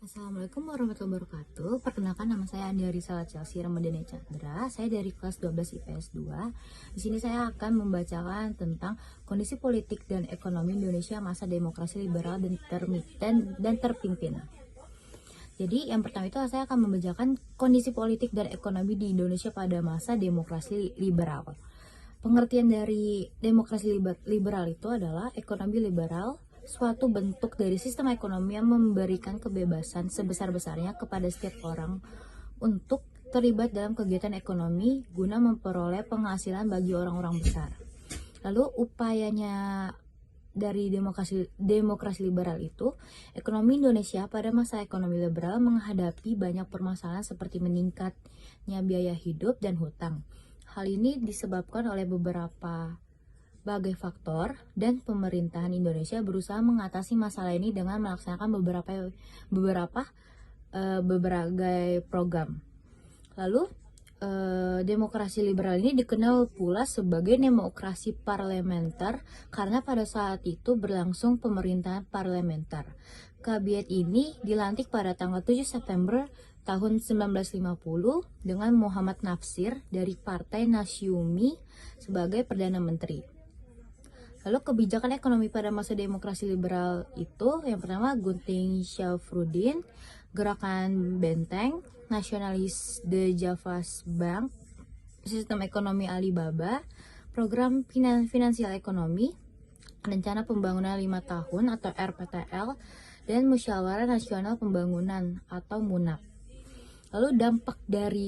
Assalamualaikum warahmatullahi wabarakatuh. Perkenalkan, nama saya Andi Arisala Chelsea Ramadhani Chandra. Saya dari kelas 12 IPS 2. Di sini saya akan membacakan tentang kondisi politik dan ekonomi Indonesia masa demokrasi liberal dan terpimpin. Jadi yang pertama itu saya akan membacakan kondisi politik dan ekonomi di Indonesia pada masa demokrasi liberal. Pengertian dari demokrasi liberal itu adalah ekonomi liberal, suatu bentuk dari sistem ekonomi yang memberikan kebebasan sebesar-besarnya kepada setiap orang untuk terlibat dalam kegiatan ekonomi guna memperoleh penghasilan bagi orang-orang besar. Lalu upayanya dari demokrasi liberal itu, ekonomi Indonesia pada masa ekonomi liberal menghadapi banyak permasalahan seperti meningkatnya biaya hidup dan hutang. Hal ini disebabkan oleh beberapa faktor, dan pemerintahan Indonesia berusaha mengatasi masalah ini dengan melaksanakan beberapa program. Lalu demokrasi liberal ini dikenal pula sebagai demokrasi parlementer karena pada saat itu berlangsung pemerintahan parlementer. Kabinet ini dilantik pada tanggal 7 September tahun 1950 dengan Muhammad Natsir dari Partai Nasyumi sebagai Perdana Menteri. Lalu kebijakan ekonomi pada masa demokrasi liberal itu yang pertama Gunting Syafruddin, Gerakan Benteng, Nasionalis De Javas Bank, Sistem Ekonomi Alibaba, Program Finansial Ekonomi, Rencana Pembangunan 5 Tahun atau RPTL, dan Musyawarah Nasional Pembangunan atau MUNAP. Lalu dampak dari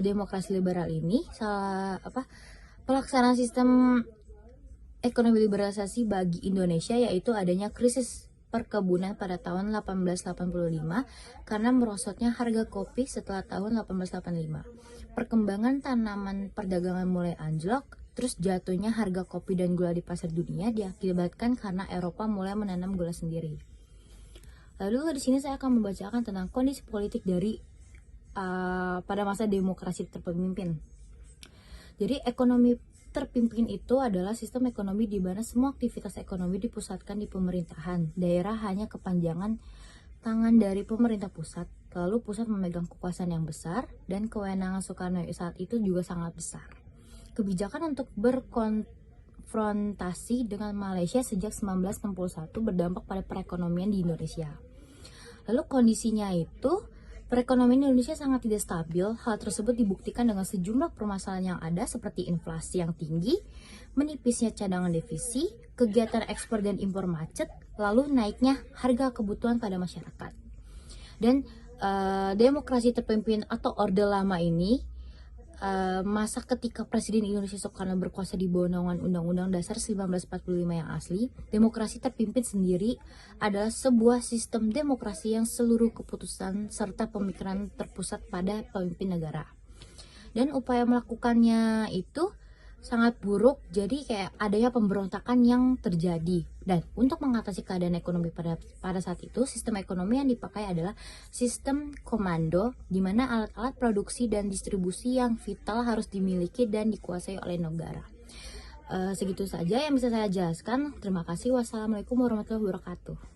demokrasi liberal ini pelaksanaan sistem ekonomi liberalisasi bagi Indonesia yaitu adanya krisis perkebunan pada tahun 1885 karena merosotnya harga kopi setelah tahun 1885. Perkembangan tanaman perdagangan mulai anjlok, terus jatuhnya harga kopi dan gula di pasar dunia diakibatkan karena Eropa mulai menanam gula sendiri. Lalu di sini saya akan membacakan tentang kondisi politik dari pada masa demokrasi terpimpin. Jadi ekonomi terpimpin itu adalah sistem ekonomi di mana semua aktivitas ekonomi dipusatkan di pemerintahan. Daerah hanya kepanjangan tangan dari pemerintah pusat. Lalu pusat memegang kekuasaan yang besar dan kewenangan Soekarno saat itu juga sangat besar. Kebijakan untuk berkonfrontasi dengan Malaysia sejak 1961 berdampak pada perekonomian di Indonesia. Lalu kondisinya itu perekonomian Indonesia sangat tidak stabil. Hal tersebut dibuktikan dengan sejumlah permasalahan yang ada seperti inflasi yang tinggi, menipisnya cadangan devisa, kegiatan ekspor dan impor macet, lalu naiknya harga kebutuhan pada masyarakat. Dan demokrasi terpimpin atau Orde Lama ini masa ketika Presiden Indonesia Soekarno berkuasa di bawah naungan Undang-Undang Dasar 1945 yang asli, demokrasi terpimpin sendiri adalah sebuah sistem demokrasi yang seluruh keputusan serta pemikiran terpusat pada pemimpin negara. Dan upaya melakukannya itu sangat buruk, jadi kayak adanya pemberontakan yang terjadi. Dan untuk mengatasi keadaan ekonomi pada saat itu, sistem ekonomi yang dipakai adalah sistem komando, di mana alat-alat produksi dan distribusi yang vital harus dimiliki dan dikuasai oleh negara. Segitu saja yang bisa saya jelaskan. Terima kasih. Wassalamualaikum warahmatullahi wabarakatuh.